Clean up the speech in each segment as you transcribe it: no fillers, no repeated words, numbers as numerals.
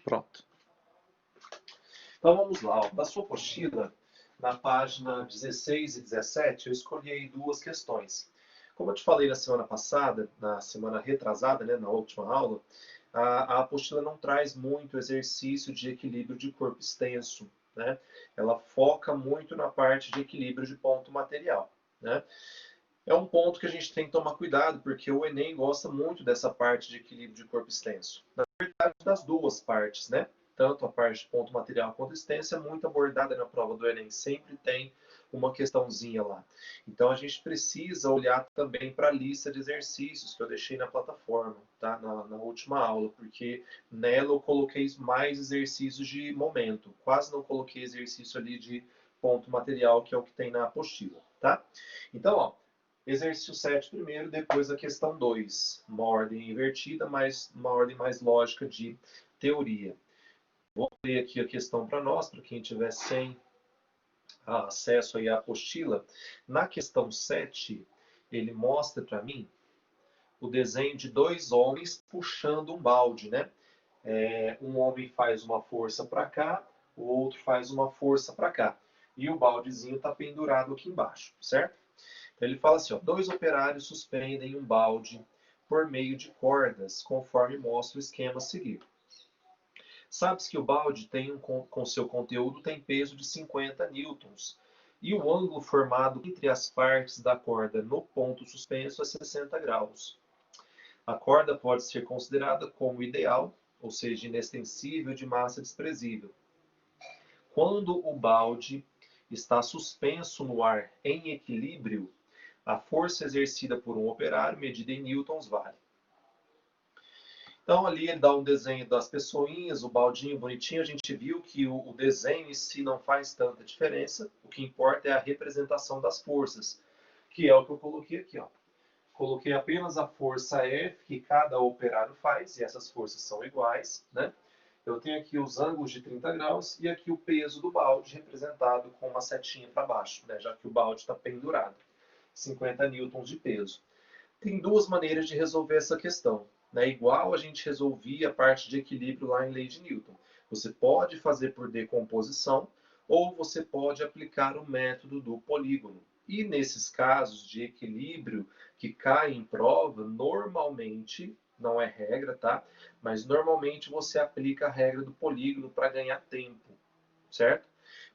Pronto. Então vamos lá. Ó. Na sua apostila, na página 16 e 17, eu escolhi aí duas questões. Como eu te falei na semana passada, na semana retrasada, né, na última aula, a apostila não traz muito exercício de equilíbrio de corpo extenso. Né? Ela foca muito na parte de equilíbrio de ponto material. Né? É um ponto que a gente tem que tomar cuidado, porque o Enem gosta muito dessa parte de equilíbrio de corpo extenso. Na verdade, das duas partes, né? Tanto a parte de ponto material quanto extenso é muito abordada na prova do Enem. Sempre tem uma questãozinha lá. Então a gente precisa olhar também para a lista de exercícios que eu deixei na plataforma, tá? Na última aula, porque nela eu coloquei mais exercícios de momento. Quase não coloquei exercício ali de ponto material, que é o que tem na apostila, tá? Então, ó, exercício 7 primeiro, depois a questão 2. Uma ordem invertida, mas uma ordem mais lógica de teoria. Vou ler aqui a questão para nós, para quem tiver sem acesso aí à apostila. Na questão 7, ele mostra para mim o desenho de dois homens puxando um balde, né? Um homem faz uma força para cá, o outro faz uma força para cá. E o baldezinho está pendurado aqui embaixo, certo? Então ele fala assim, ó, dois operários suspendem um balde por meio de cordas, conforme mostra o esquema a seguir. Sabe-se que o balde tem com seu conteúdo tem peso de 50 newtons e o ângulo formado entre as partes da corda no ponto suspenso é 60 graus. A corda pode ser considerada como ideal, ou seja, inextensível de massa desprezível. Quando o balde está suspenso no ar em equilíbrio, a força exercida por um operário, medida em newtons, vale. Então, ali ele dá um desenho das pessoinhas, o baldinho bonitinho. A gente viu que o desenho em si não faz tanta diferença. O que importa é a representação das forças, que é o que eu coloquei aqui. Ó. Coloquei apenas a força F que cada operário faz, e essas forças são iguais. Né? Eu tenho aqui os ângulos de 30 graus e aqui o peso do balde representado com uma setinha para baixo, né? Já que o balde está pendurado. 50 newtons de peso. Tem duas maneiras de resolver essa questão. Né? Igual a gente resolvia a parte de equilíbrio lá em lei de Newton. Você pode fazer por decomposição ou você pode aplicar o método do polígono. E nesses casos de equilíbrio que caem em prova, normalmente, não é regra, tá? Mas normalmente você aplica a regra do polígono para ganhar tempo, certo?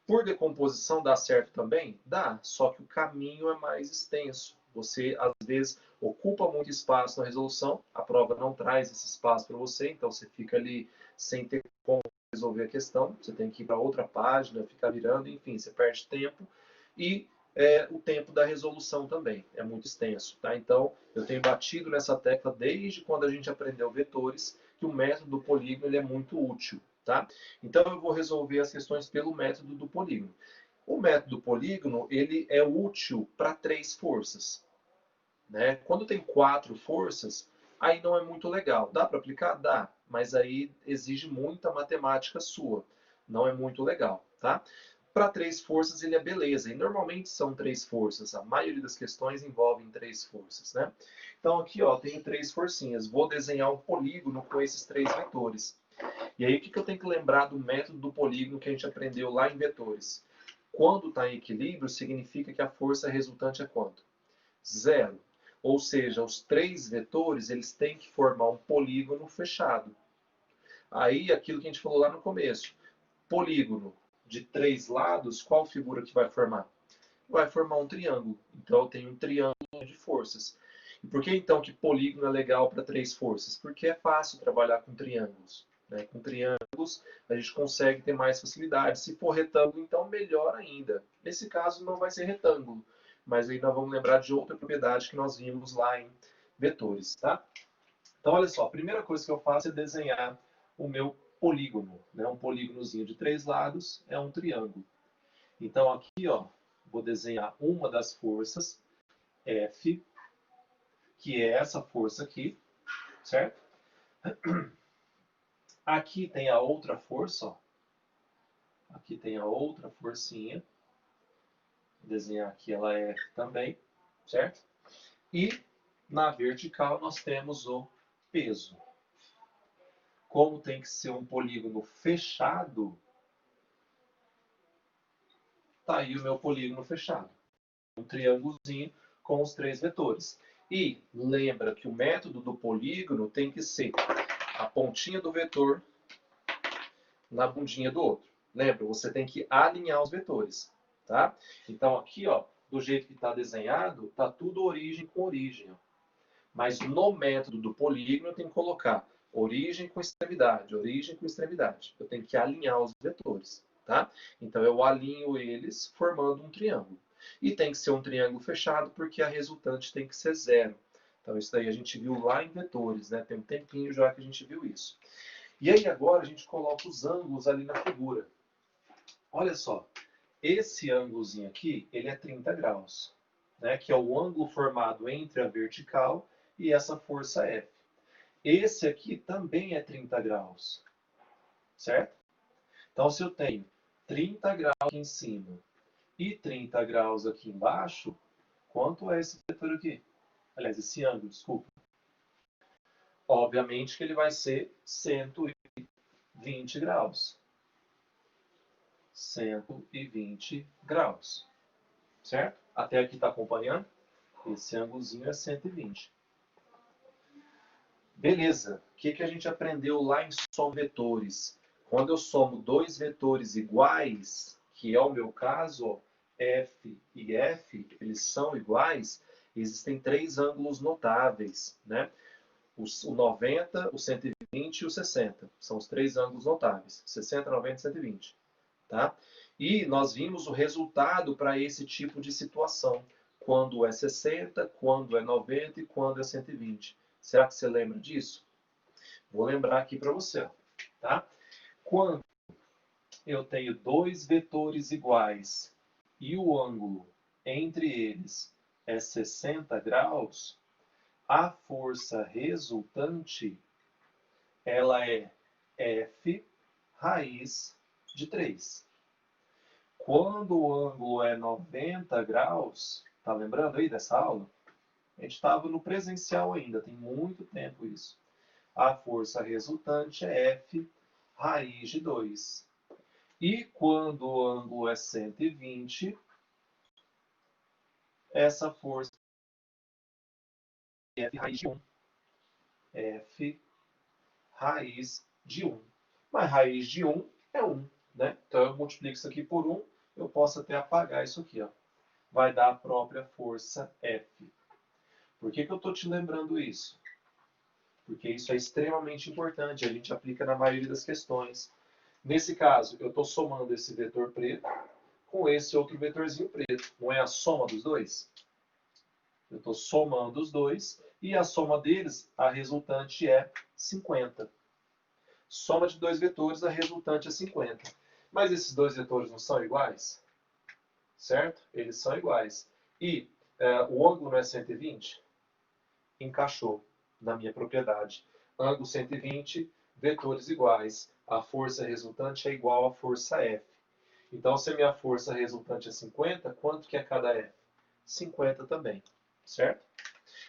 Por decomposição dá certo também? Dá, só que o caminho é mais extenso. Você, às vezes, ocupa muito espaço na resolução, a prova não traz esse espaço para você, então você fica ali sem ter como resolver a questão, você tem que ir para outra página, ficar virando, enfim, você perde tempo. E o tempo da resolução também é muito extenso. Tá? Então, eu tenho batido nessa tecla desde quando a gente aprendeu vetores, que o método do polígono ele é muito útil. Tá? Então, eu vou resolver as questões pelo método do polígono. O método do polígono ele é útil para 3 forças. Né? Quando tem 4 forças, aí não é muito legal. Dá para aplicar? Dá, mas aí exige muita matemática sua. Não é muito legal. Tá? Para 3 forças ele é beleza, e normalmente são 3 forças. A maioria das questões envolvem 3 forças. Né? Então aqui ó, tenho 3 forcinhas. Vou desenhar um polígono com esses 3 vetores. E aí, o que eu tenho que lembrar do método do polígono que a gente aprendeu lá em vetores? Quando está em equilíbrio, significa que a força resultante é quanto? Zero. Ou seja, os 3 vetores eles têm que formar um polígono fechado. Aí, aquilo que a gente falou lá no começo. Polígono de 3 lados, qual figura que vai formar? Vai formar um triângulo. Então, eu tenho um triângulo de forças. E por que então que polígono é legal para 3 forças? Porque é fácil trabalhar com triângulos. Né? Com triângulos a gente consegue ter mais facilidade. Se for retângulo, então melhor ainda. Nesse caso não vai ser retângulo, mas aí nós vamos lembrar de outra propriedade que nós vimos lá em vetores. Tá? Então olha só, a primeira coisa que eu faço é desenhar o meu polígono. Né? Um polígonozinho de 3 lados é um triângulo. Então aqui ó, vou desenhar uma das forças, F, que é essa força aqui, certo? Aqui tem a outra força, ó. Aqui tem a outra forcinha. Vou desenhar aqui ela F também, certo? E na vertical nós temos o peso. como tem que ser um polígono fechado, tá aí o meu polígono fechado. Um triângulozinho com os 3 vetores. E lembra que o método do polígono tem que ser a pontinha do vetor na bundinha do outro. Lembra, você tem que alinhar os vetores, tá? Então aqui, ó, do jeito que está desenhado, tá tudo origem com origem. Ó. Mas no método do polígono eu tenho que colocar origem com extremidade, origem com extremidade. Eu tenho que alinhar os vetores, tá? Então eu alinho eles formando um triângulo. E tem que ser um triângulo fechado porque a resultante tem que ser zero. Então isso daí a gente viu lá em vetores, né? Tem um tempinho já que a gente viu isso. E aí agora a gente coloca os ângulos ali na figura. Olha só, esse ângulozinho aqui, ele é 30 graus, né? Que é o ângulo formado entre a vertical e essa força F. Esse aqui também é 30 graus, certo? Então, se eu tenho 30 graus aqui em cima e 30 graus aqui embaixo, quanto é esse vetor aqui? Aliás, esse ângulo, desculpa. Obviamente que ele vai ser 120 graus. 120 graus, certo? Até aqui está acompanhando? Esse ângulozinho é 120. Beleza, o que a gente aprendeu lá em soma vetores? Quando eu somo dois vetores iguais, que é o meu caso, ó, F e F, eles são iguais, existem 3 ângulos notáveis, né? O 90, o 120 e o 60. São os 3 ângulos notáveis. 60, 90 e 120. Tá? E nós vimos o resultado para esse tipo de situação. Quando é 60, quando é 90 e quando é 120. Será que você lembra disso? Vou lembrar aqui para você. Tá? Quando eu tenho dois vetores iguais e o ângulo entre eles é 60 graus, a força resultante ela é F raiz de 3. Quando o ângulo é 90 graus, tá lembrando aí dessa aula? A gente estava no presencial ainda, tem muito tempo isso. A força resultante é F raiz de 2. E quando o ângulo é 120, essa força é F raiz de 1. F raiz de 1. Mas raiz de 1 é 1. Né? Então eu multiplico isso aqui por 1, eu posso até apagar isso aqui. Ó. Vai dar a própria força F. Por que eu estou te lembrando isso? Porque isso é extremamente importante, a gente aplica na maioria das questões. Nesse caso, eu estou somando esse vetor preto com esse outro vetorzinho preto. Não é a soma dos dois? Eu estou somando os dois e a soma deles, a resultante é 50. Soma de dois vetores, a resultante é 50. Mas esses dois vetores não são iguais? Certo? Eles são iguais. E o ângulo não é 120? Encaixou na minha propriedade. Ângulo 120, vetores iguais. A força resultante é igual à força F. Então, se a minha força resultante é 50, quanto que é cada F? 50 também, certo?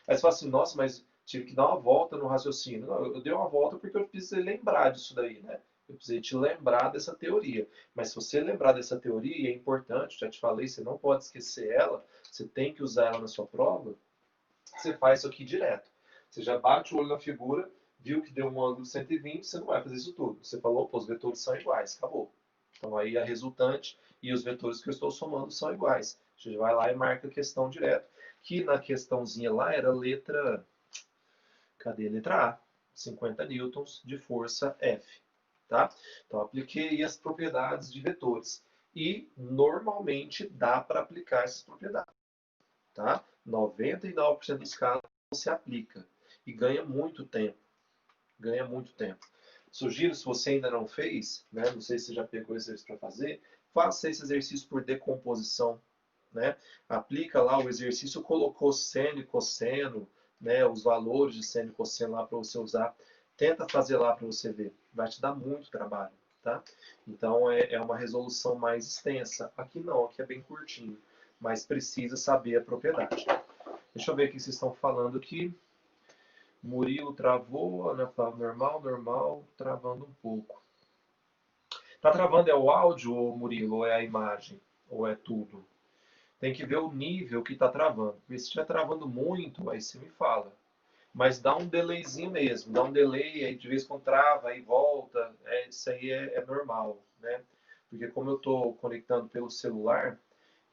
Aí você fala assim, nossa, mas tive que dar uma volta no raciocínio. Não, eu dei uma volta porque eu precisei lembrar disso daí, né? Eu precisei te lembrar dessa teoria. Mas se você lembrar dessa teoria, e é importante, já te falei, você não pode esquecer ela, você tem que usar ela na sua prova, você faz isso aqui direto. Você já bate o olho na figura, viu que deu um ângulo de 120, você não vai fazer isso tudo. Você falou, pô, os vetores são iguais, acabou. Então aí a resultante e os vetores que eu estou somando são iguais. Você já vai lá e marca a questão direto. Que na questãozinha lá era letra... Cadê a letra A? 50 newtons de força F. Tá? Então apliquei as propriedades de vetores. E normalmente dá para aplicar essas propriedades. Tá? 99% dos casos você aplica e ganha muito tempo. Ganha muito tempo. Sugiro, se você ainda não fez, né, não sei se você já pegou esse exercício para fazer, faça esse exercício por decomposição. Né? Aplica lá o exercício, colocou seno e cosseno, né, os valores de seno e cosseno lá para você usar. Tenta fazer lá para você ver. Vai te dar muito trabalho. Tá? Então é uma resolução mais extensa. Aqui não, aqui é bem curtinho. Mas precisa saber a propriedade. Deixa eu ver o que vocês estão falando aqui. Murilo travou, Ana Flávia normal, normal, travando um pouco. Tá travando é o áudio, Murilo, ou é a imagem? Ou é tudo? Tem que ver o nível que tá travando. Porque se estiver travando muito, aí você me fala. Mas dá um delayzinho mesmo, dá um delay, aí de vez em quando trava, aí volta. Isso aí é normal, né? Porque como eu estou conectando pelo celular,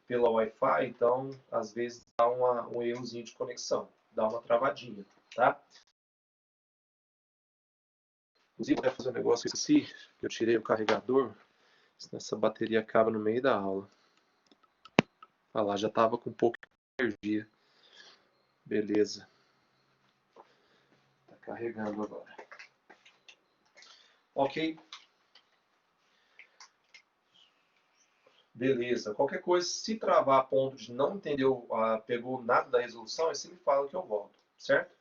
pela Wi-Fi, então às vezes dá um errozinho de conexão, dá uma travadinha, tá? Inclusive, eu vou fazer um negócio que eu esqueci, que eu tirei o carregador, senão essa bateria acaba no meio da aula. Olha lá, já estava com pouca energia. Beleza. Tá carregando agora. Ok. Beleza. Qualquer coisa, se travar a ponto de não entender, pegou nada da resolução, aí você me fala que eu volto, certo?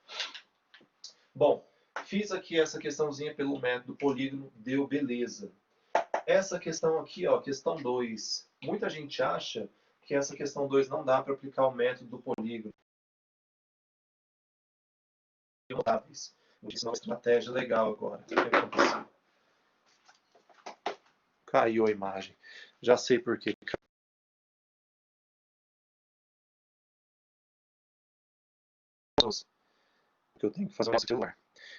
Bom, fiz aqui essa questãozinha pelo método polígono, deu beleza. Essa questão aqui, ó, questão 2. Muita gente acha que essa questão 2 não dá para aplicar o método do polígono. Notáveis. Vou te ensinar uma estratégia legal agora. O que aconteceu? Caiu a imagem. Já sei por quê. Que eu tenho que fazer o nosso celular.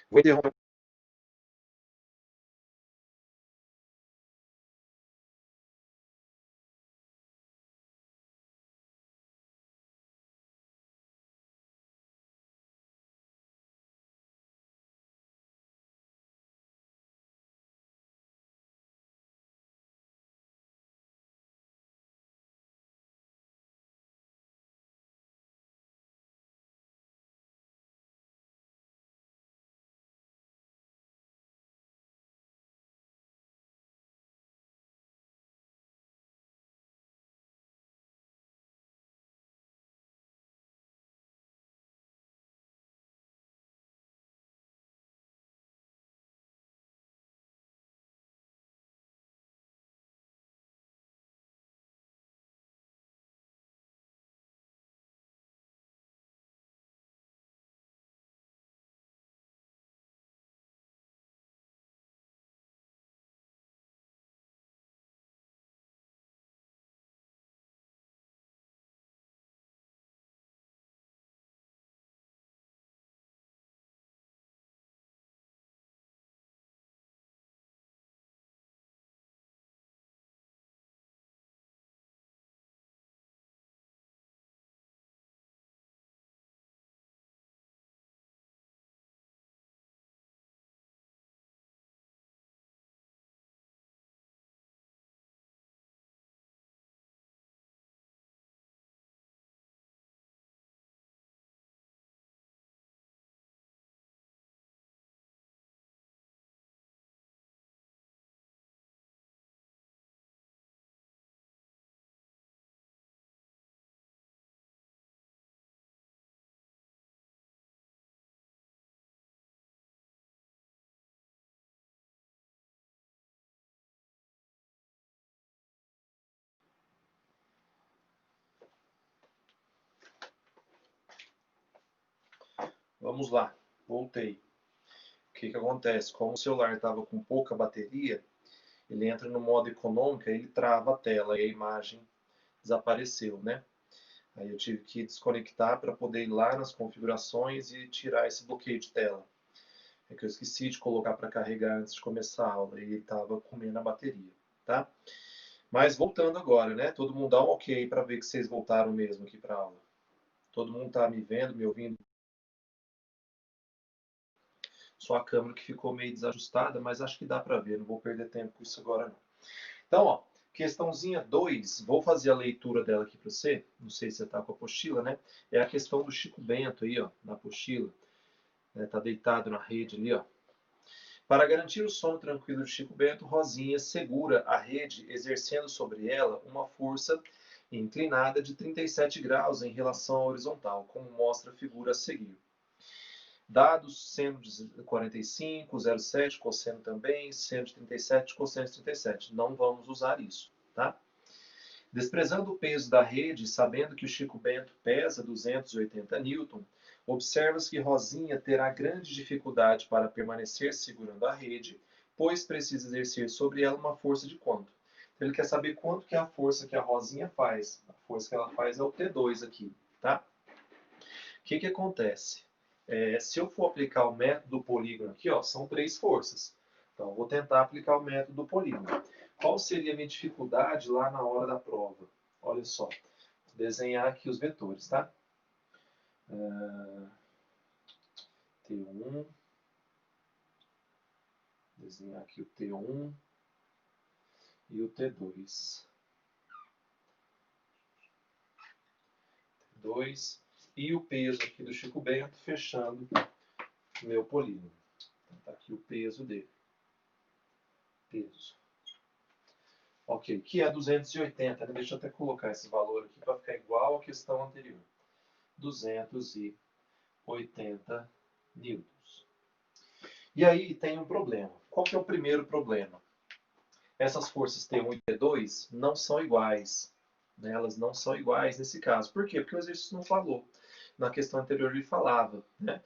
Vou interromper. Vamos lá. Voltei. O que acontece? Como o celular estava com pouca bateria, ele entra no modo econômico, ele trava a tela e a imagem desapareceu, né? Aí eu tive que desconectar para poder ir lá nas configurações e tirar esse bloqueio de tela. É que eu esqueci de colocar para carregar antes de começar a aula e ele estava comendo a bateria, tá? Mas voltando agora, né? Todo mundo dá um ok para ver que vocês voltaram mesmo aqui para a aula. Todo mundo está me vendo, me ouvindo? Só a câmera que ficou meio desajustada, mas acho que dá para ver, não vou perder tempo com isso agora não. Então, ó, questãozinha 2, vou fazer a leitura dela aqui para você, não sei se você está com a apostila, né? É a questão do Chico Bento aí, ó, na apostila. Tá deitado na rede ali, ó. Para garantir o sono tranquilo de Chico Bento, Rosinha segura a rede, exercendo sobre ela uma força inclinada de 37 graus em relação à horizontal, como mostra a figura a seguir. Dados seno de 45, 0,7, cosseno também, seno de 37, cosseno de 37. Não vamos usar isso, tá? Desprezando o peso da rede, sabendo que o Chico Bento pesa 280 Newton, Observa-se que Rosinha terá grande dificuldade para permanecer segurando a rede, pois precisa exercer sobre ela uma força de quanto? Então, ele quer saber quanto que é a força que a Rosinha faz. A força que ela faz é o T2 aqui, tá? O que que acontece? Se eu for aplicar o método do polígono aqui, ó, são 3 forças. Então, eu vou tentar aplicar o método do polígono. Qual seria a minha dificuldade lá na hora da prova? Olha só, vou desenhar aqui os vetores, tá? T1, desenhar aqui o T1 e o T2. T2 e o peso aqui do Chico Bento fechando o meu polígono. Então, tá aqui o peso dele. Peso. Ok, que é 280, né? Deixa eu até colocar esse valor aqui para ficar igual à questão anterior. 280 newtons. E aí tem um problema. Qual que é o primeiro problema? Essas forças T1 e T2 não são iguais. Né? Elas não são iguais nesse caso. Por quê? Porque o exercício não falou. Na questão anterior ele falava. Né?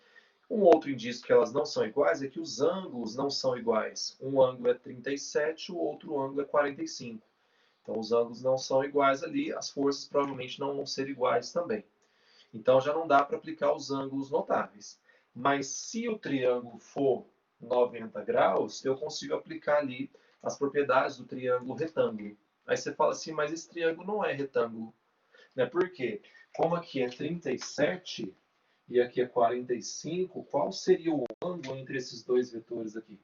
Um outro indício que elas não são iguais é que os ângulos não são iguais. Um ângulo é 37, o outro ângulo é 45. Então os ângulos não são iguais ali, as forças provavelmente não vão ser iguais também. Então já não dá para aplicar os ângulos notáveis. Mas se o triângulo for 90 graus, eu consigo aplicar ali as propriedades do triângulo retângulo. Aí você fala assim, mas esse triângulo não é retângulo. Né? Por quê? Como aqui é 37 e aqui é 45, qual seria o ângulo entre esses dois vetores aqui?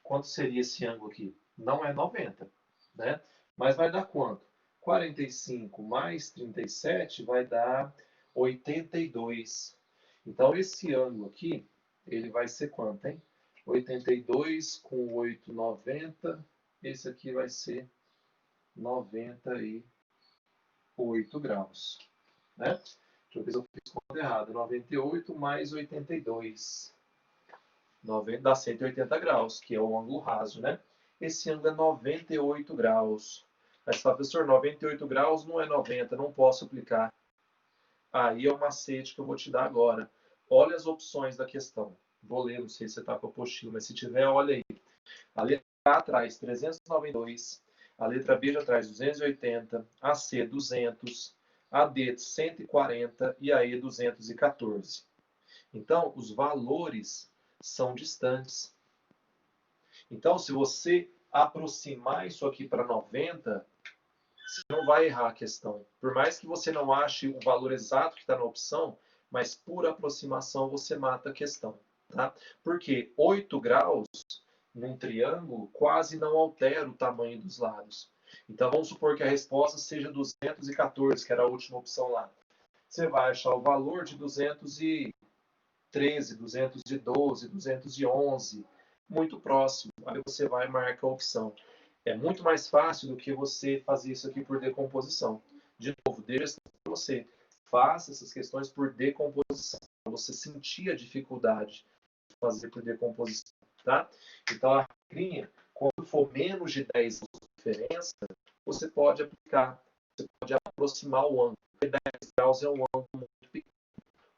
Quanto seria esse ângulo aqui? Não é 90, né? Mas vai dar quanto? 45 mais 37 vai dar 82. Então, esse ângulo aqui, ele vai ser quanto, hein? 82 com 8, 90. Esse aqui vai ser 98 graus, né? Deixa eu ver se eu fiz conta errada. 98 mais 82. 90 dá 180 graus, que é o ângulo raso, né? Esse ângulo é 98 graus. Aí você fala, professor, 98 graus não é 90, não posso aplicar. Aí é o macete que eu vou te dar agora. Olha as opções da questão. Vou ler, não sei se você está com a apostila, mas se tiver, olha aí. A letra A traz 392, a letra B já traz 280, a C 200, a D 140 e a E 214. Então, os valores são distantes. Então, se você aproximar isso aqui para 90, você não vai errar a questão. Por mais que você não ache o valor exato que está na opção, mas por aproximação você mata a questão. Tá? Porque 8 graus num triângulo quase não altera o tamanho dos lados. Então, vamos supor que a resposta seja 214, que era a última opção lá. Você vai achar o valor de 213, 212, 211, muito próximo. Aí você vai marcar a opção. É muito mais fácil do que você fazer isso aqui por decomposição. De novo, deixa para você. Faça essas questões por decomposição, para você sentir a dificuldade de fazer por decomposição. Tá? Então, a regrinha, quando for menos de 10 de diferença, você pode aplicar, você pode aproximar o ângulo. Porque 10 graus é um ângulo muito pequeno.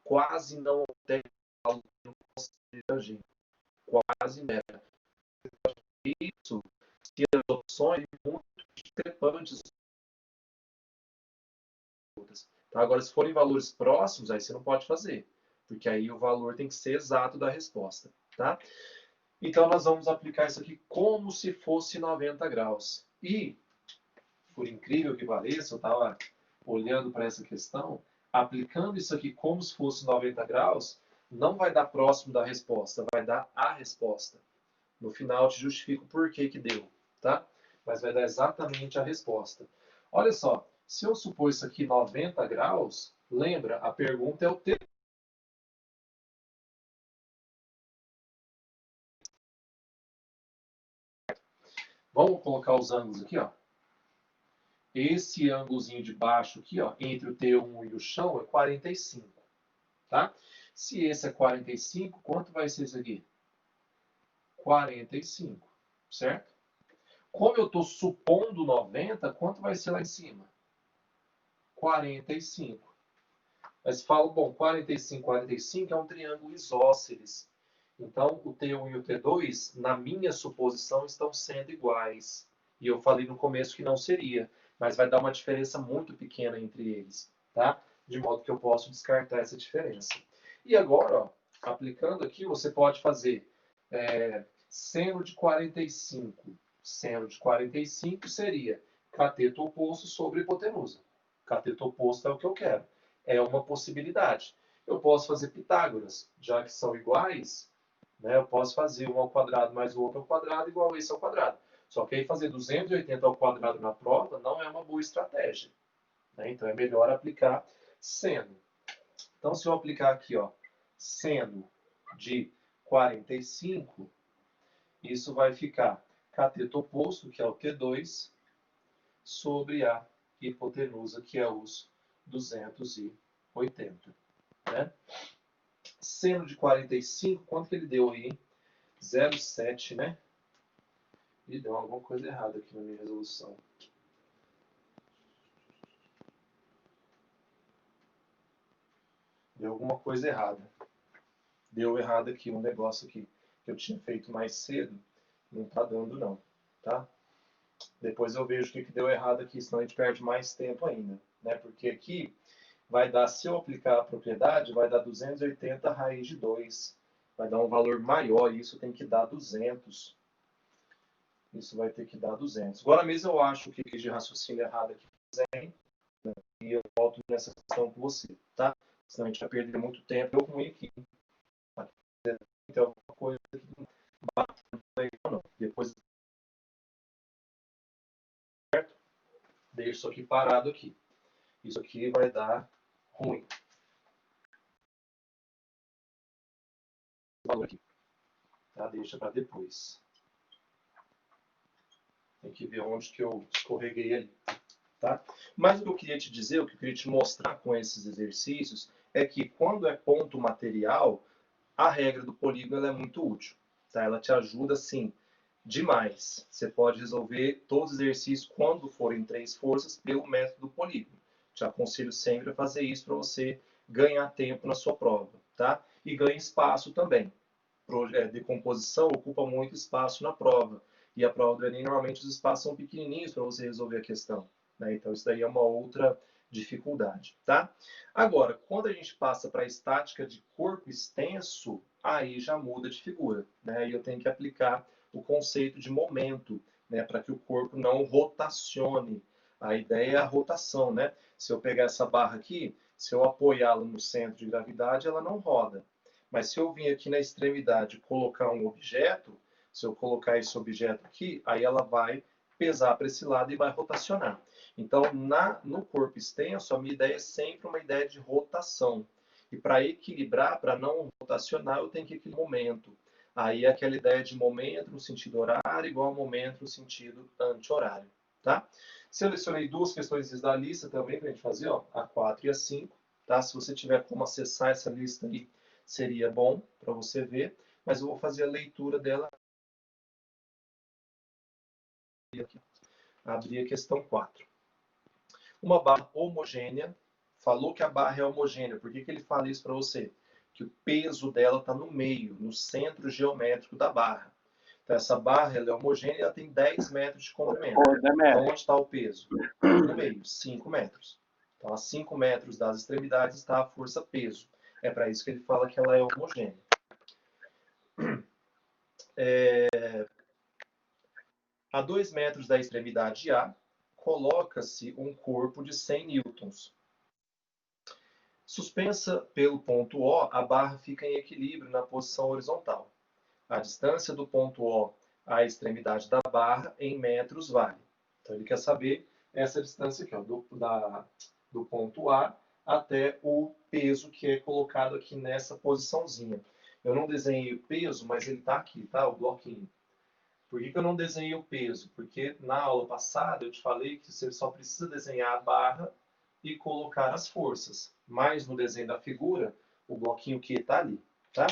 Quase não altera o ângulo considerado. Quase nada. Isso se as opções são muito discrepantes. Tá? Agora, se forem valores próximos, aí você não pode fazer, porque aí o valor tem que ser exato da resposta. Tá? Então, nós vamos aplicar isso aqui como se fosse 90 graus. E, por incrível que pareça, eu estava olhando para essa questão, aplicando isso aqui como se fosse 90 graus, não vai dar próximo da resposta, vai dar a resposta. No final, eu te justifico por que que deu, tá? Mas vai dar exatamente a resposta. Olha só, se eu supor isso aqui 90 graus, lembra, a pergunta é o tempo. Vamos colocar os ângulos aqui, ó. Esse ângulozinho de baixo aqui, ó, entre o T1 e o chão é 45, tá? Se esse é 45, quanto vai ser isso aqui? 45, certo? Como eu estou supondo 90, quanto vai ser lá em cima? 45. Mas falo, bom, 45, 45 é um triângulo isósceles. Então, o T1 e o T2, na minha suposição, estão sendo iguais. E eu falei no começo que não seria, mas vai dar uma diferença muito pequena entre eles, tá? De modo que eu posso descartar essa diferença. E agora, ó, aplicando aqui, você pode fazer seno de 45. Seno de 45 seria cateto oposto sobre hipotenusa. Cateto oposto é o que eu quero. É uma possibilidade. Eu posso fazer Pitágoras, já que são iguais, né? Eu posso fazer um ao quadrado mais o outro ao quadrado igual a esse ao quadrado. Só que aí fazer 280 ao quadrado na prova não é uma boa estratégia, né? Então é melhor aplicar seno. Então se eu aplicar aqui, ó, seno de 45, isso vai ficar cateto oposto, que é o T2, sobre a hipotenusa, que é os 280. Né? Seno de 45, quanto que ele deu aí? 0,7, né? E deu alguma coisa errada aqui na minha resolução. Deu alguma coisa errada. Deu errado aqui, um negócio aqui que eu tinha feito mais cedo. Não tá dando não, tá? Depois eu vejo o que deu errado aqui, senão a gente perde mais tempo ainda, né? Porque aqui vai dar, se eu aplicar a propriedade, vai dar 280 raiz de 2. Vai dar um valor maior, e isso tem que dar 200. Isso vai ter que dar 200. Agora mesmo eu acho que fiz de raciocínio errado aqui, e eu volto nessa questão com você, tá? Senão a gente vai perder muito tempo. Eu ruim aqui. Então, uma coisa que não bate não. Depois, certo? Deixo isso aqui parado aqui. Isso aqui vai dar ruim. Valor aqui. Tá? Deixa para depois. Tem que ver onde que eu escorreguei ali. Tá? Mas o que eu queria te dizer, o que eu queria te mostrar com esses exercícios, é que quando é ponto material, a regra do polígono é muito útil. Tá? Ela te ajuda, sim, demais. Você pode resolver todos os exercícios quando forem 3 forças pelo método do polígono. Te aconselho sempre a fazer isso para você ganhar tempo na sua prova. Tá? E ganha espaço também. Decomposição ocupa muito espaço na prova. E a prova do Enem, normalmente, os espaços são pequenininhos para você resolver a questão. Né? Então, isso daí é uma outra dificuldade. Tá? Agora, quando a gente passa para a estática de corpo extenso, aí já muda de figura. Né? E eu tenho que aplicar o conceito de momento, né? Para que o corpo não rotacione. A ideia é a rotação. Né? Se eu pegar essa barra aqui, se eu apoiá-la no centro de gravidade, ela não roda. Mas se eu vir aqui na extremidade colocar um objeto, se eu colocar esse objeto aqui, aí ela vai pesar para esse lado e vai rotacionar. Então, no corpo extenso, a minha ideia é sempre uma ideia de rotação. E para equilibrar, para não rotacionar, eu tenho que equilibrar o momento. Aí é aquela ideia de momento no sentido horário igual a momento no sentido anti-horário. Tá? Selecionei duas questões da lista também para a gente fazer, ó, a 4 e a 5. Tá? Se você tiver como acessar essa lista aí, seria bom para você ver, mas eu vou fazer a leitura dela aqui. Abrir a questão 4. Uma barra homogênea, falou que a barra é homogênea, por que ele fala isso para você? Que o peso dela está no meio, no centro geométrico da barra. Então, essa barra ela é homogênea e ela tem 10 metros de comprimento. Então, onde está o peso? No meio, 5 metros. Então, a 5 metros das extremidades está a força peso. É para isso que ele fala que ela é homogênea. A 2 metros da extremidade A, coloca-se um corpo de 100 newtons. Suspensa pelo ponto O, a barra fica em equilíbrio na posição horizontal. A distância do ponto O à extremidade da barra em metros vale. Então ele quer saber essa distância aqui, ó, do ponto A até o peso que é colocado aqui nessa posiçãozinha. Eu não desenhei o peso, mas ele está aqui, tá? O bloquinho. Por que eu não desenhei o peso? Porque na aula passada eu te falei que você só precisa desenhar a barra e colocar as forças. Mas no desenho da figura, o bloquinho Q está ali, tá?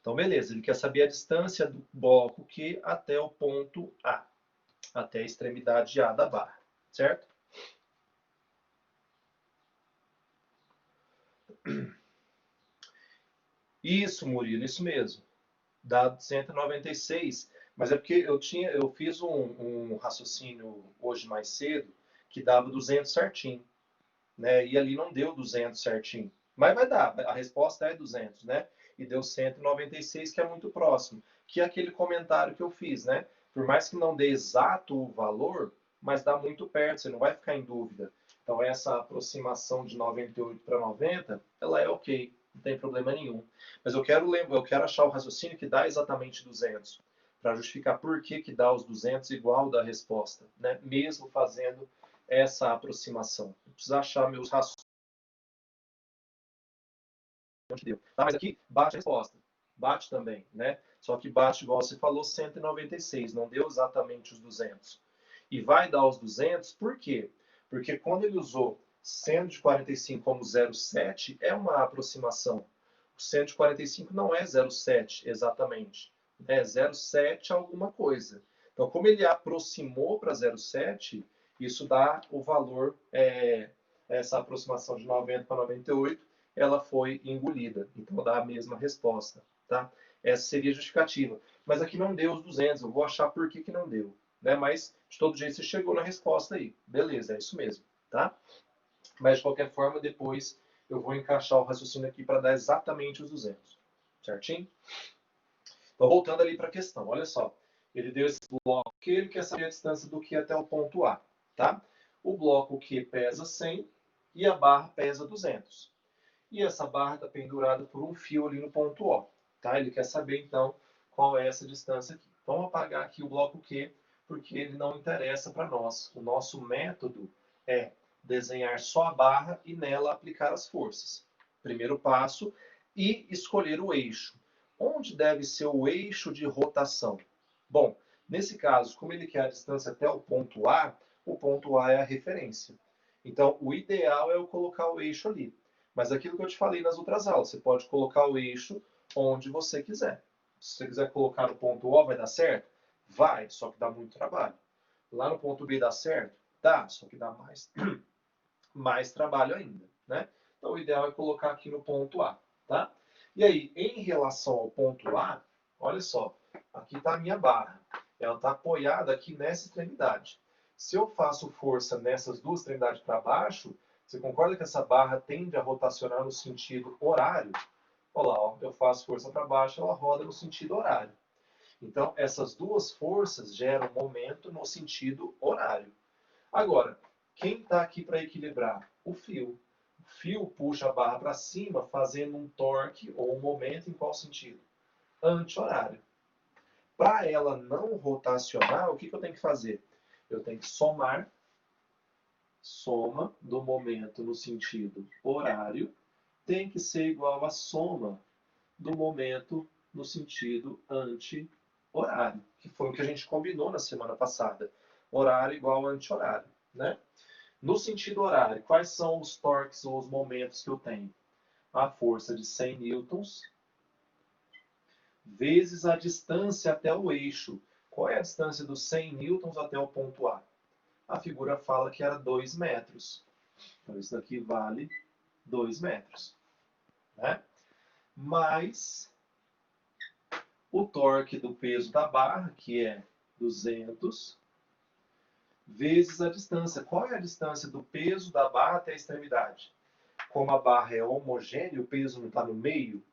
Então, beleza. Ele quer saber a distância do bloco Q até o ponto A, até a extremidade A da barra, certo? Isso, Murilo, isso mesmo. Dá 196. Mas é porque eu fiz um raciocínio hoje mais cedo que dava 200 certinho, né? E ali não deu 200 certinho. Mas vai dar, a resposta é 200, né? E deu 196, que é muito próximo. Que é aquele comentário que eu fiz, né? Por mais que não dê exato o valor, mas dá muito perto, você não vai ficar em dúvida. Então essa aproximação de 98 para 90, ela é ok, não tem problema nenhum. Mas eu quero achar o raciocínio que dá exatamente 200, para justificar por que que dá os 200 igual da resposta, né? Mesmo fazendo essa aproximação. Eu preciso achar meus raciocínios. Tá, mas aqui bate a resposta. Bate também, né? Só que bate, igual você falou, 196. Não deu exatamente os 200. E vai dar os 200 por quê? Porque quando ele usou 145 como 0,7, é uma aproximação. O 145 não é 0,7 exatamente. É 0,7 alguma coisa. Então, como ele aproximou para 0,7, isso dá o valor, essa aproximação de 90 para 98, ela foi engolida. Então dá a mesma resposta, tá? Essa seria a justificativa. Mas aqui não deu os 200, eu vou achar por que, que não deu. Né? Mas, de todo jeito, você chegou na resposta aí. Beleza, é isso mesmo, tá? Mas, de qualquer forma, depois eu vou encaixar o raciocínio aqui para dar exatamente os 200. Certinho? Então, voltando ali para a questão, olha só. Ele deu esse bloco que ele quer saber a distância do Q até o ponto A, tá? O bloco Q pesa 100 e a barra pesa 200. E essa barra está pendurada por um fio ali no ponto O. Tá? Ele quer saber, então, qual é essa distância aqui. Vamos apagar aqui o bloco Q, porque ele não interessa para nós. O nosso método é desenhar só a barra e nela aplicar as forças. Primeiro passo, e escolher o eixo. Onde deve ser o eixo de rotação? Bom, nesse caso, como ele quer a distância até o ponto A é a referência. Então, o ideal é eu colocar o eixo ali. Mas aquilo que eu te falei nas outras aulas, você pode colocar o eixo onde você quiser. Se você quiser colocar no ponto O, vai dar certo? Vai, só que dá muito trabalho. Lá no ponto B dá certo? Dá, só que dá mais trabalho ainda, né? Então o ideal é colocar aqui no ponto A, tá? E aí, em relação ao ponto A, olha só, aqui está a minha barra. Ela está apoiada aqui nessa extremidade. Se eu faço força nessas duas extremidades para baixo, você concorda que essa barra tende a rotacionar no sentido horário? Olha lá, ó, eu faço força para baixo, ela roda no sentido horário. Então, essas duas forças geram momento no sentido horário. Agora, quem está aqui para equilibrar? O fio. O fio puxa a barra para cima, fazendo um torque ou um momento em qual sentido? Anti-horário. Para ela não rotacionar, o que, que eu tenho que fazer? Eu tenho que somar, soma do momento no sentido horário, tem que ser igual à soma do momento no sentido anti-horário, que foi o que a gente combinou na semana passada. Horário igual a anti-horário, né? No sentido horário, quais são os torques ou os momentos que eu tenho? A força de 100 newtons vezes a distância até o eixo. Qual é a distância dos 100 newtons até o ponto A? A figura fala que era 2 metros. Então, isso daqui vale 2 metros. Né? Mais o torque do peso da barra, que é 200, vezes a distância. Qual é a distância do peso da barra até a extremidade? Como a barra é homogênea, o peso não está no meio,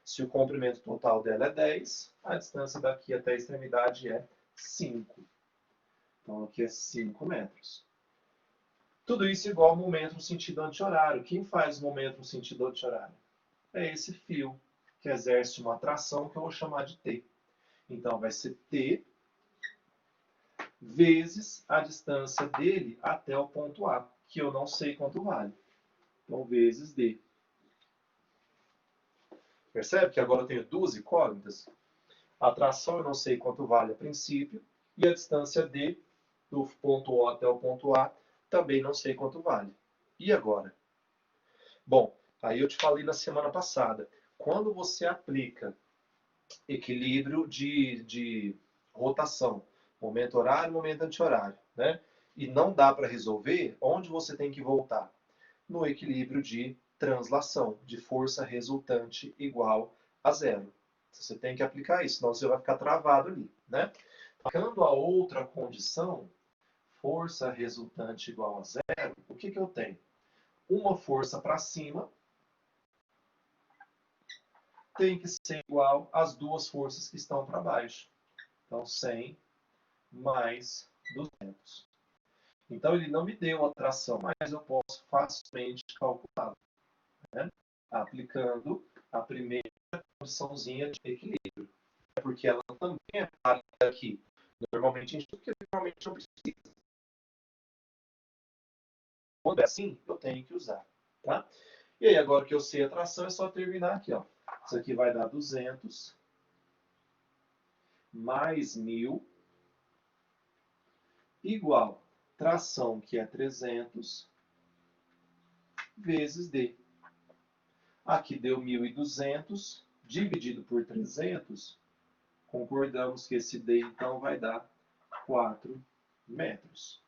se o comprimento total dela é 10, a distância daqui até a extremidade é 5. Então aqui é 5 metros. Tudo isso igual ao momento no sentido anti-horário. Quem faz o momento no sentido anti-horário? É esse fio, que exerce uma atração que eu vou chamar de T. Então vai ser T vezes a distância dele até o ponto A, que eu não sei quanto vale. Então, vezes D. Percebe que agora eu tenho duas incógnitas? A atração eu não sei quanto vale a princípio, e a distância D, do ponto O até o ponto A, também não sei quanto vale. E agora? Bom, aí eu te falei na semana passada, quando você aplica equilíbrio de rotação, momento horário, momento anti-horário, né? E não dá para resolver, onde você tem que voltar? No equilíbrio de translação, de força resultante igual a zero. Você tem que aplicar isso, senão você vai ficar travado ali, né? Aplicando a outra condição, força resultante igual a zero, o que eu tenho? Uma força para cima tem que ser igual às duas forças que estão para baixo. Então, 100 mais 200. Então, ele não me deu a tração, mas eu posso facilmente calcular, né? Aplicando a primeira condiçãozinha de equilíbrio. Porque ela também é válida aqui. Normalmente, a gente normalmente não precisa. Quando é assim, eu tenho que usar. Tá? E aí, agora que eu sei a tração, é só terminar aqui. Ó. Isso aqui vai dar 200 mais 1.000 igual tração, que é 300, vezes D. Aqui deu 1.200, dividido por 300, concordamos que esse D, então, vai dar 4 metros.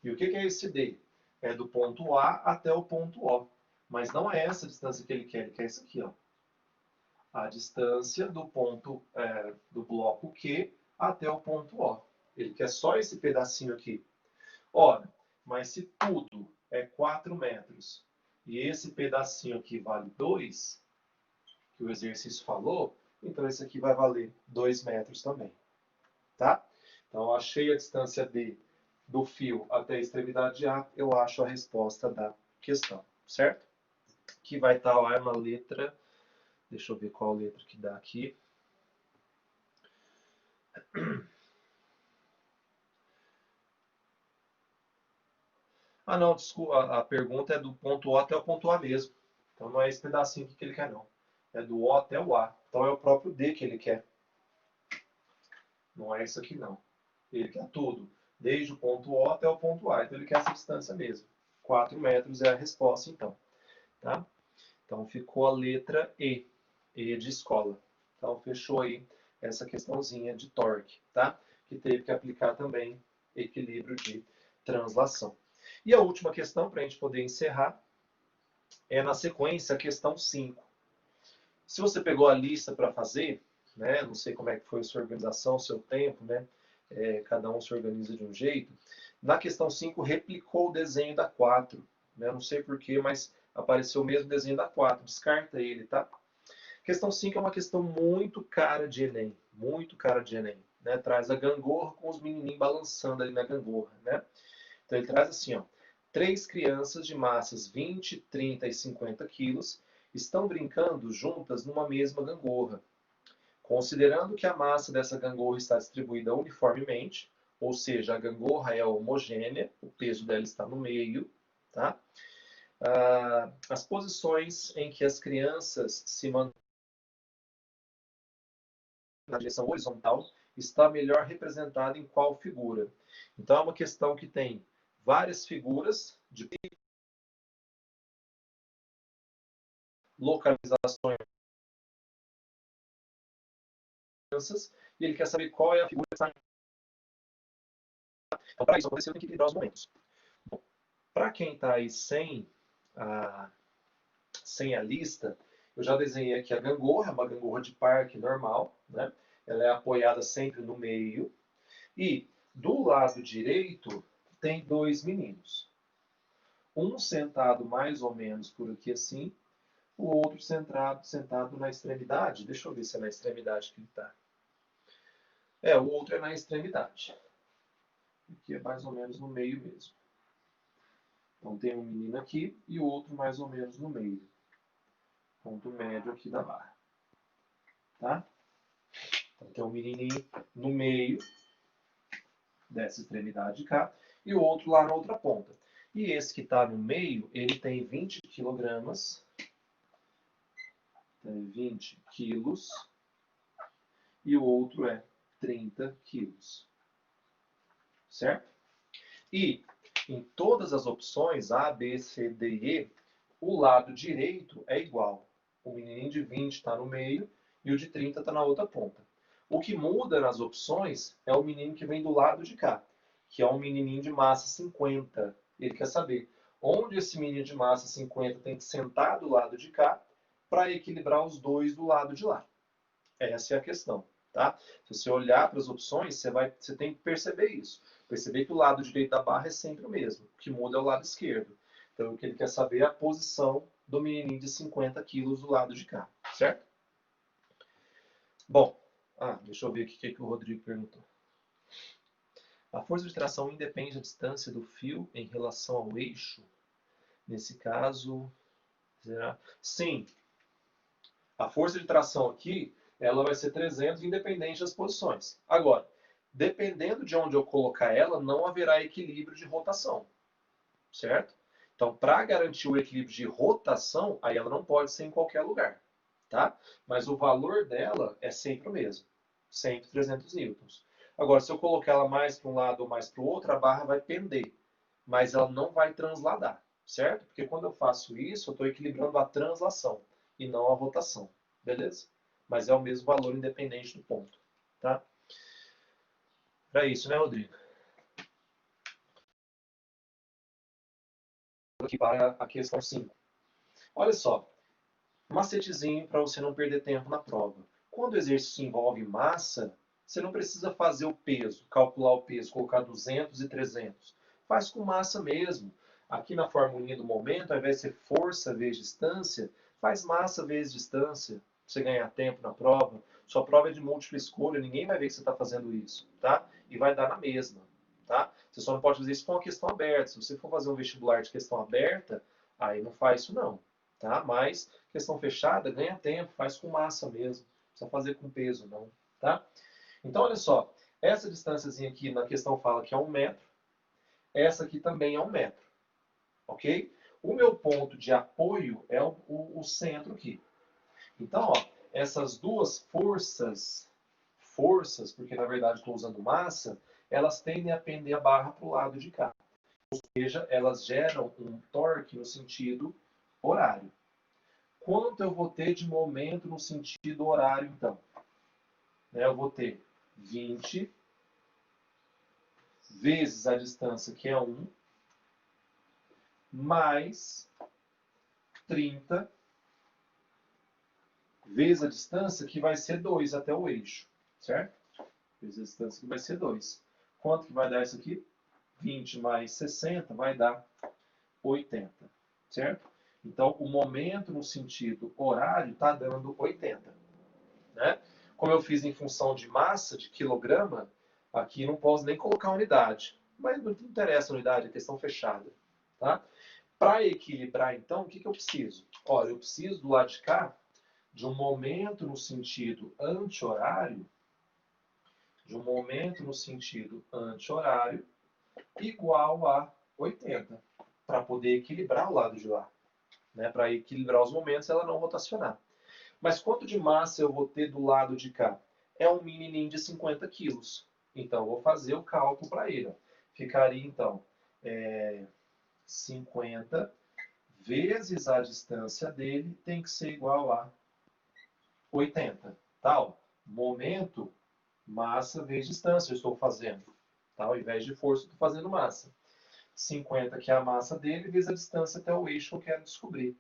E o que é esse D? É do ponto A até o ponto O. Mas não é essa a distância que ele quer isso aqui. Ó. A distância do ponto do bloco Q até o ponto O. Ele quer só esse pedacinho aqui. Ora, mas se tudo é 4 metros e esse pedacinho aqui vale 2, que o exercício falou, então esse aqui vai valer 2 metros também. Tá? Então, eu achei a distância D do fio até a extremidade A, eu acho a resposta da questão, certo? Que vai estar lá na letra, deixa eu ver qual letra que dá aqui. Ah, não, desculpa, a pergunta é do ponto O até o ponto A mesmo. Então não é esse pedacinho aqui que ele quer, não. É do O até o A. Então é o próprio D que ele quer. Não é isso aqui, não. Ele quer tudo, desde o ponto O até o ponto A. Então ele quer essa distância mesmo. 4 metros é a resposta, então. Tá? Então ficou a letra E. E de escola. Então fechou aí essa questãozinha de torque, tá? Que teve que aplicar também equilíbrio de translação. E a última questão, para a gente poder encerrar, é na sequência a questão 5. Se você pegou a lista para fazer, né, não sei como é que foi a sua organização, o seu tempo, né, cada um se organiza de um jeito, na questão 5 replicou o desenho da 4. Né, não sei porquê, mas apareceu o mesmo desenho da 4. Descarta ele, tá? Questão 5 é uma questão muito cara de Enem. Muito cara de Enem. Né? Traz a gangorra com os menininhos balançando ali na gangorra. Né? Então ele traz assim, ó. 3 crianças de massas 20, 30 e 50 quilos estão brincando juntas numa mesma gangorra. Considerando que a massa dessa gangorra está distribuída uniformemente, ou seja, a gangorra é homogênea, o peso dela está no meio, tá? As posições em que as crianças se mantêm na direção horizontal está melhor representada em qual figura? Então é uma questão que tem várias figuras de localizações e ele quer saber qual é a figura que está. Então, para isso acontecer, eu tenho que equilibrar os momentos. Para quem está aí sem a lista, eu já desenhei aqui a gangorra, uma gangorra de parque normal, né? Ela é apoiada sempre no meio. E do lado direito tem 2 meninos. Um sentado mais ou menos por aqui assim, o outro sentado na extremidade. Deixa eu ver se é na extremidade que ele está. O outro é na extremidade. Aqui é mais ou menos no meio mesmo. Então tem um menino aqui e o outro mais ou menos no meio. Ponto médio aqui da barra. Tá? Então tem um menininho no meio dessa extremidade de cá e o outro lá na outra ponta. E esse que está no meio, ele tem 20 quilogramas. Tem 20 quilos. E o outro é 30 quilos. Certo? E em todas as opções, A, B, C, D e E, o lado direito é igual. O menininho de 20 está no meio e o de 30 está na outra ponta. O que muda nas opções é o menino que vem do lado de cá, que é um menininho de massa 50. Ele quer saber onde esse menino de massa 50 tem que sentar do lado de cá para equilibrar os dois do lado de lá. Essa é a questão. Tá? Se você olhar para as opções, você tem que perceber isso. Perceber que o lado direito da barra é sempre o mesmo. O que muda é o lado esquerdo. Então, o que ele quer saber é a posição do menininho de 50 quilos do lado de cá. Certo? Bom, deixa eu ver aqui o que o Rodrigo perguntou. A força de tração independe da distância do fio em relação ao eixo? Nesse caso, será? Sim. A força de tração aqui, ela vai ser 300 independente das posições. Agora, dependendo de onde eu colocar ela, não haverá equilíbrio de rotação. Certo? Então, para garantir o equilíbrio de rotação, aí ela não pode ser em qualquer lugar. Tá? Mas o valor dela é sempre o mesmo. Sempre 300 newtons. Agora, se eu colocar ela mais para um lado ou mais para o outro, a barra vai pender. Mas ela não vai transladar. Certo? Porque quando eu faço isso, eu estou equilibrando a translação e não a rotação. Beleza? Mas é o mesmo valor independente do ponto. Tá? Para isso, né, Rodrigo? Aqui para a questão 5. Olha só. Macetezinho para você não perder tempo na prova. Quando o exercício envolve massa, você não precisa fazer o peso, calcular o peso, colocar 200 e 300. Faz com massa mesmo. Aqui na formulinha do momento, ao invés de ser força vezes distância, faz massa vezes distância, para você ganhar tempo na prova. Sua prova é de múltipla escolha, ninguém vai ver que você está fazendo isso, tá? E vai dar na mesma, tá? Você só não pode fazer isso com uma questão aberta. Se você for fazer um vestibular de questão aberta, aí não faz isso não, tá? Mas questão fechada, ganha tempo, faz com massa mesmo. Não precisa fazer com peso, não, tá? Então, olha só. Essa distânciazinha aqui na questão fala que é 1 metro. Essa aqui também é 1 metro. Ok? O meu ponto de apoio é o centro aqui. Então, ó, essas duas forças, porque na verdade estou usando massa, elas tendem a pender a barra para o lado de cá. Ou seja, elas geram um torque no sentido horário. Quanto eu vou ter de momento no sentido horário, então? Eu vou ter 20 vezes a distância, que é 1, mais 30 vezes a distância, que vai ser 2 até o eixo. Certo? Vezes a distância, que vai ser 2. Quanto que vai dar isso aqui? 20 mais 60 vai dar 80. Certo? Então, o momento no sentido horário está dando 80. Né? Como eu fiz em função de massa, de quilograma, aqui não posso nem colocar unidade. Mas não interessa a unidade, é questão fechada. Tá? Para equilibrar, então, o que eu preciso? Olha, eu preciso do lado de cá de um momento no sentido anti-horário, igual a 80, para poder equilibrar o lado de lá. Né? Para equilibrar os momentos, ela não rotacionar. Mas quanto de massa eu vou ter do lado de cá? É um menininho de 50 quilos. Então, eu vou fazer o cálculo para ele. Ó. Ficaria, então, 50 vezes a distância dele tem que ser igual a 80. Tá? Ó. Momento, massa vezes distância eu estou fazendo. Tá? Ao invés de força, eu estou fazendo massa. 50, que é a massa dele, vezes a distância até o eixo que eu quero descobrir.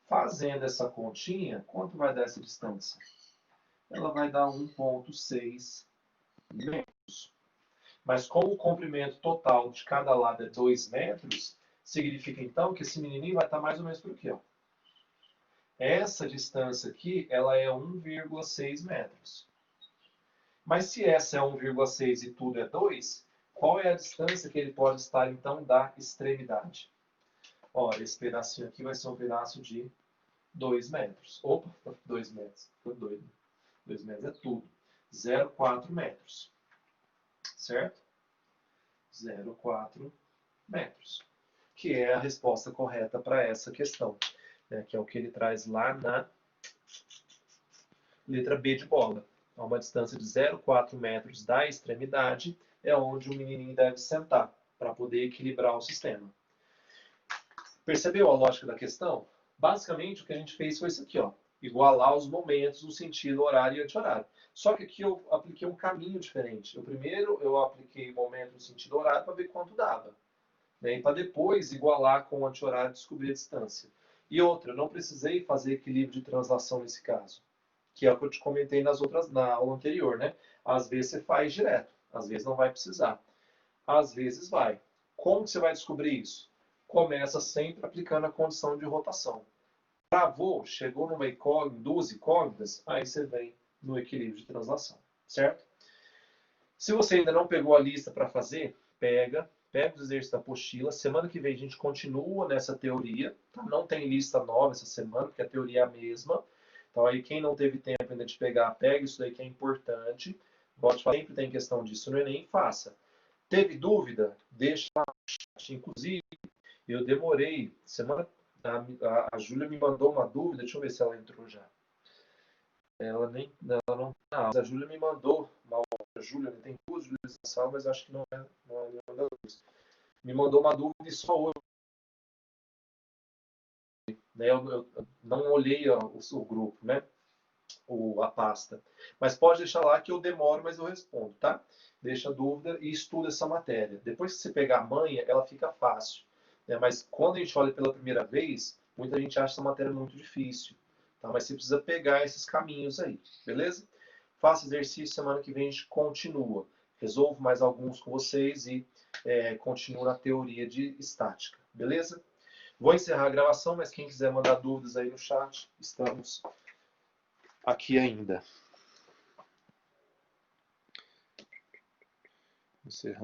Fazendo essa continha, quanto vai dar essa distância? Ela vai dar 1,6 metros. Mas como o comprimento total de cada lado é 2 metros, significa então que esse menininho vai estar mais ou menos por aqui. Ó. Essa distância aqui, ela é 1,6 metros. Mas se essa é 1,6 e tudo é 2, qual é a distância que ele pode estar então da extremidade? Olha, esse pedacinho aqui vai ser um pedaço de 2 metros. Opa, 2 metros. Tô doido. 2 metros é tudo. 0,4 metros. Certo? 0,4 metros. Que é a resposta correta para essa questão. Né? Que é o que ele traz lá na letra B de bola. A uma distância de 0,4 metros da extremidade é onde o menininho deve sentar para poder equilibrar o sistema. Percebeu a lógica da questão? Basicamente, o que a gente fez foi isso aqui, ó. Igualar os momentos no sentido horário e anti-horário. Só que aqui eu apliquei um caminho diferente. Primeiro eu apliquei o momento no sentido horário para ver quanto dava. né, e para depois igualar com o anti-horário e descobrir a distância. E outra, eu não precisei fazer equilíbrio de translação nesse caso, que é o que eu te comentei na aula anterior, né? Às vezes você faz direto, às vezes não vai precisar. Às vezes vai. Como que você vai descobrir isso? Começa sempre aplicando a condição de rotação. Travou, chegou numa incógnita, duas incógnitas, aí você vem no equilíbrio de translação, certo? Se você ainda não pegou a lista para fazer, pega os exercícios da apostila. Semana que vem a gente continua nessa teoria. Tá? Não tem lista nova essa semana, porque a teoria é a mesma. Então aí quem não teve tempo ainda de pegar, pega isso daí que é importante. Sempre tem questão disso no Enem, faça. Teve dúvida? Deixa lá no chat. Inclusive, eu demorei. A Júlia me mandou uma dúvida, deixa eu ver se ela entrou já. Ela não tá. A Júlia me mandou uma outra Júlia, tem duas Júlias na sala, mas acho que não é nenhuma das duas. Me mandou uma dúvida e só hoje. Né? Eu não olhei o grupo, né? A pasta. Mas pode deixar lá que eu demoro, mas eu respondo, tá? Deixa a dúvida e estuda essa matéria. Depois que você pegar a manha, ela fica fácil. Né? Mas quando a gente olha pela primeira vez, muita gente acha essa matéria muito difícil. Tá? Mas você precisa pegar esses caminhos aí, beleza? Faça exercício, semana que vem a gente continua. Resolvo mais alguns com vocês e continuo na teoria de estática, beleza? Vou encerrar a gravação, mas quem quiser mandar dúvidas aí no chat, estamos aqui ainda. Encerrar.